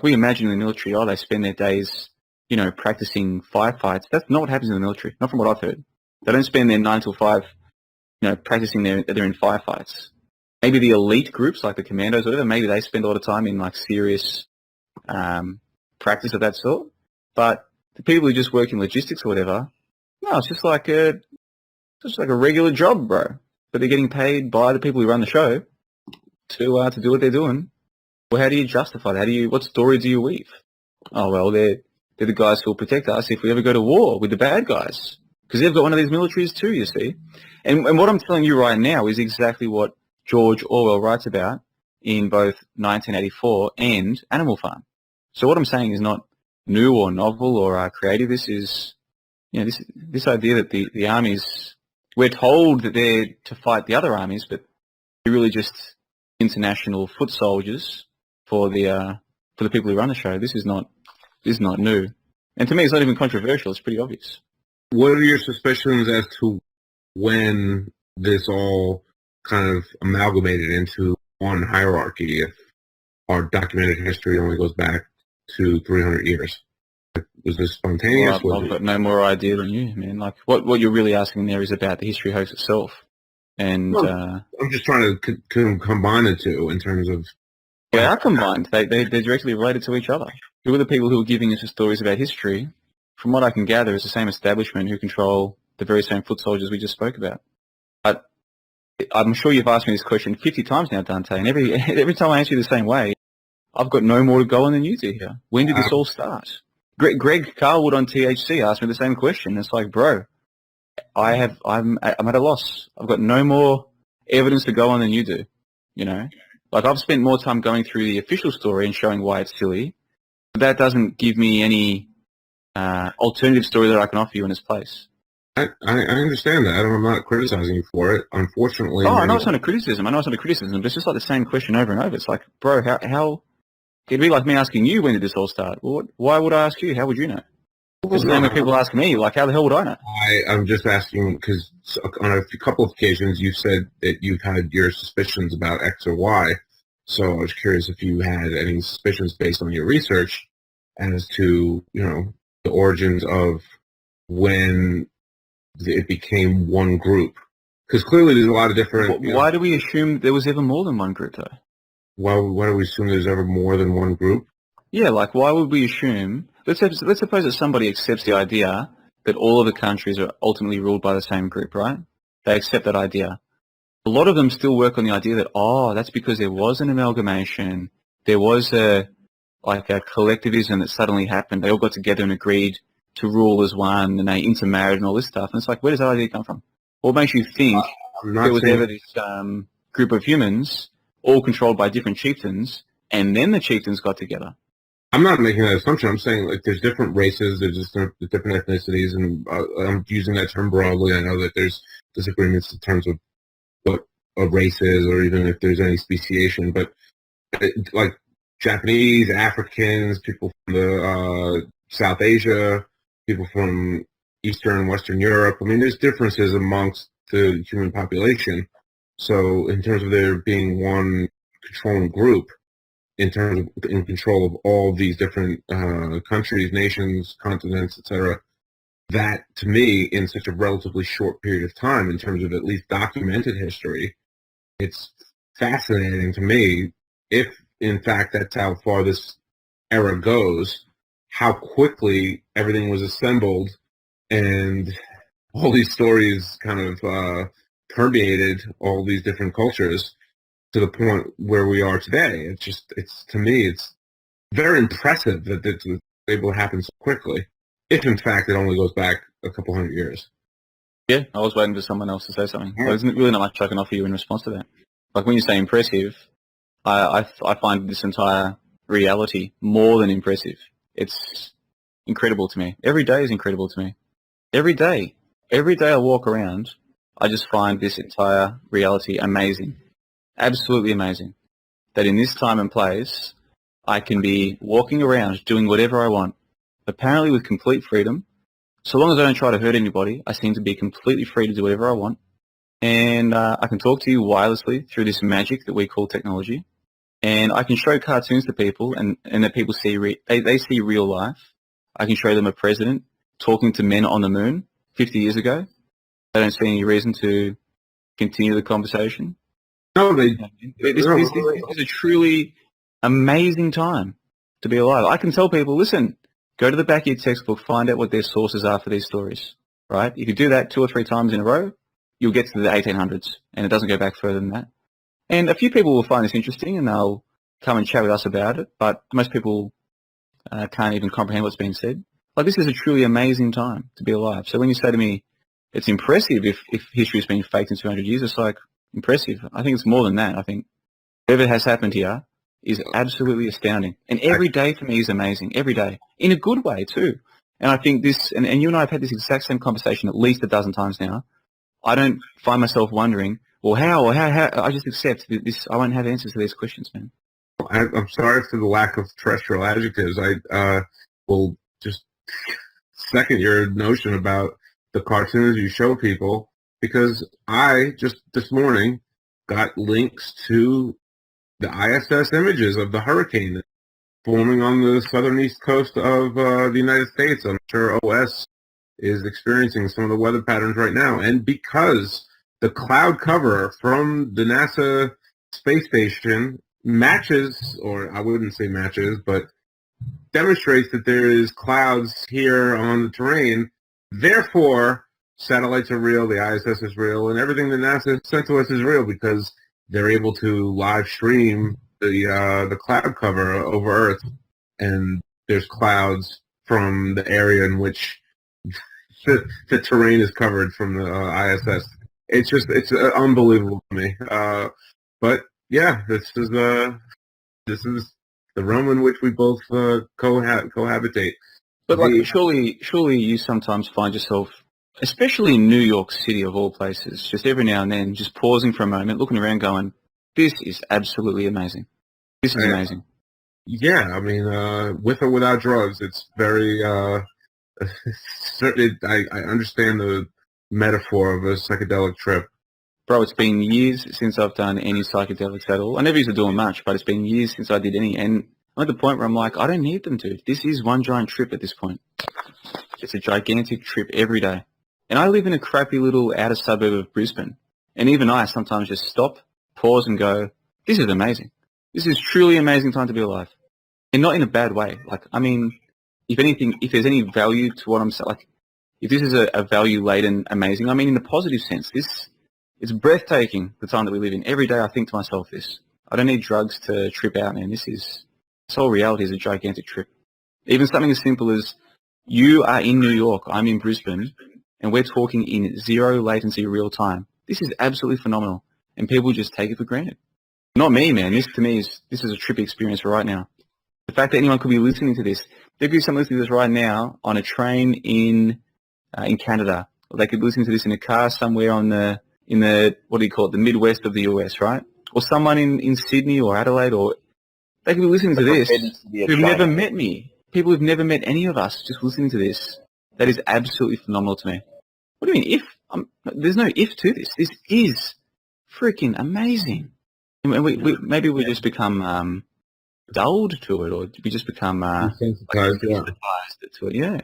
we imagine in the military, oh, they spend their days, practicing firefights. That's not what happens in the military, not from what I've heard. They don't spend their 9 till 5, practicing they're in firefights. Maybe the elite groups, like the commandos or whatever, maybe they spend a lot of time in, like, serious practice of that sort. But the people who just work in logistics or whatever, no, it's just like a regular job, bro. But they're getting paid by the people who run the show to do what they're doing. Well, how do you justify that? What story do you weave? Oh, well, they're the guys who will protect us if we ever go to war with the bad guys. Because they've got one of these militaries too, you see. And what I'm telling you right now is exactly what George Orwell writes about in both 1984 and Animal Farm. So what I'm saying is not new or novel or creative. This is, this idea that the armies, we're told that they're to fight the other armies, but they're really just international foot soldiers for the people who run the show. This is not new. And to me, it's not even controversial. It's pretty obvious. What are your suspicions as to when this all kind of amalgamated into one hierarchy if our documented history only goes back to 300 years? Was this spontaneous? Well, I've got no more idea than you, man. Like, what you're really asking there is about the history hoax itself. And well, I'm just trying to combine the two in terms of... They are combined. They're directly related to each other. Who are the people who are giving us the stories about history? From what I can gather, it's the same establishment who control the very same foot soldiers we just spoke about. But I'm sure you've asked me this question 50 times now, Dante, and every time I answer you the same way, I've got no more to go on than you do here. When did this all start? Greg Carlwood on THC asked me the same question. It's like, bro, I'm at a loss. I've got no more evidence to go on than you do. Like, I've spent more time going through the official story and showing why it's silly. But that doesn't give me any alternative story that I can offer you in its place. I understand that. I'm not criticizing you for it. Unfortunately... Oh, I know it's not a criticism. But it's just like the same question over and over. It's like, bro, how... It'd be like me asking you, when did this all start? Well, why would I ask you? How would you know? Because the same way people ask me, like, how the hell would I know? I'm just asking because on a couple of occasions you said that you've had your suspicions about X or Y. So I was curious if you had any suspicions based on your research as to, the origins of when it became one group. Because clearly there's a lot of different... Why do we assume there was ever more than one group, though? Why do we assume there's ever more than one group? Yeah, like, why would we assume... Let's suppose that somebody accepts the idea that all of the countries are ultimately ruled by the same group, right? They accept that idea. A lot of them still work on the idea that, that's because there was an amalgamation, there was a collectivism that suddenly happened. They all got together and agreed to rule as one, and they intermarried and all this stuff. And it's like, where does that idea come from? What makes you think there was ever this group of humans, all controlled by different chieftains, and then the chieftains got together? I'm not making that assumption. I'm saying, like, there's different races, there's just different ethnicities, and I'm using that term broadly. I know that there's disagreements in terms of what a race is, or even if there's any speciation, but like Japanese, Africans, people from the South Asia, people from Eastern and Western Europe. I mean, there's differences amongst the human population. So in terms of there being one controlling group, in control of all these different countries, nations, continents, etc., that, to me, in such a relatively short period of time, in terms of at least documented history, it's fascinating to me, if, in fact, that's how far this era goes, how quickly everything was assembled and all these stories kind of permeated all these different cultures to the point where we are today. To me, it's very impressive that it's able to happen so quickly, if in fact it only goes back a couple hundred years. Yeah, I was waiting for someone else to say something. Yeah. There's really not much I can offer you in response to that. Like, when you say impressive, I find this entire reality more than impressive. It's incredible to me. Every day is incredible to me. Every day I walk around, I just find this entire reality amazing. Absolutely amazing. That in this time and place, I can be walking around doing whatever I want, apparently with complete freedom. So long as I don't try to hurt anybody, I seem to be completely free to do whatever I want. And I can talk to you wirelessly through this magic that we call technology. And I can show cartoons to people, and that people see they see real life. I can show them a president talking to men on the moon 50 years ago. They don't see any reason to continue the conversation. No, This is a truly amazing time to be alive. I can tell people, listen, go to the back of your textbook, find out what their sources are for these stories, right? If you do that 2 or 3 times in a row, you'll get to the 1800s, and it doesn't go back further than that. And a few people will find this interesting, and they'll come and chat with us about it, but most people can't even comprehend what's being said. Like, this is a truly amazing time to be alive. So when you say to me, it's impressive if history's been faked in 200 years, it's like, impressive. I think it's more than that. I think whatever has happened here is absolutely astounding. And every day for me is amazing. Every day. In a good way, too. And I think this, and you and I have had this exact same conversation at least a dozen times now. I don't find myself wondering, well, how, I just accept this. I won't have answers to these questions, man. I'm sorry for the lack of terrestrial adjectives. I will just second your notion about the cartoons you show people, because I just this morning got links to the ISS images of the hurricane forming on the southern east coast of the United States. I'm sure OS is experiencing some of the weather patterns right now. And because the cloud cover from the NASA space station matches, or I wouldn't say matches, but demonstrates that there is clouds here on the terrain, therefore satellites are real, the ISS is real, and everything that NASA sent to us is real, because they're able to live stream the cloud cover over Earth, and there's clouds from the area in which the terrain is covered from the ISS. It's unbelievable to me. But yeah, this is the realm in which we both cohabitate. But like, surely you sometimes find yourself, especially in New York City of all places, just every now and then, just pausing for a moment, looking around, going, "This is absolutely amazing. This is amazing." Yeah, I mean, with or without drugs, it's very. Certainly, I understand the metaphor of a psychedelic trip. Bro, it's been years since I've done any psychedelics at all. I never used to do them much, but it's been years since I did any. And I'm at the point where I'm like, I don't need them, dude. This is one giant trip at this point. It's a gigantic trip every day. And I live in a crappy little outer suburb of Brisbane. And even I sometimes just stop, pause and go, this is amazing. This is truly amazing time to be alive. And not in a bad way. Like, I mean, if anything, if there's any value to what I'm saying, like, if this is a value-laden amazing, I mean in the positive sense, it's breathtaking, the time that we live in. Every day I think to myself this. I don't need drugs to trip out, man. This whole reality is a gigantic trip. Even something as simple as you are in New York, I'm in Brisbane, and we're talking in zero latency real time. This is absolutely phenomenal, and people just take it for granted. Not me, man. This to me is a trippy experience right now. The fact that anyone could be listening to this, there could be someone listening to this right now on a train in Canada, or they could be listening to this in a car somewhere in the what do you call it, the Midwest of the US, right? Or someone in Sydney or Adelaide, or they could be listening to this who've never met me. People who've never met any of us just listening to this. That is absolutely phenomenal to me. What do you mean, if? There's no if to this. This is freaking amazing. And maybe we just become dulled to it, or we just become Desensitized, desensitized to it. Yeah.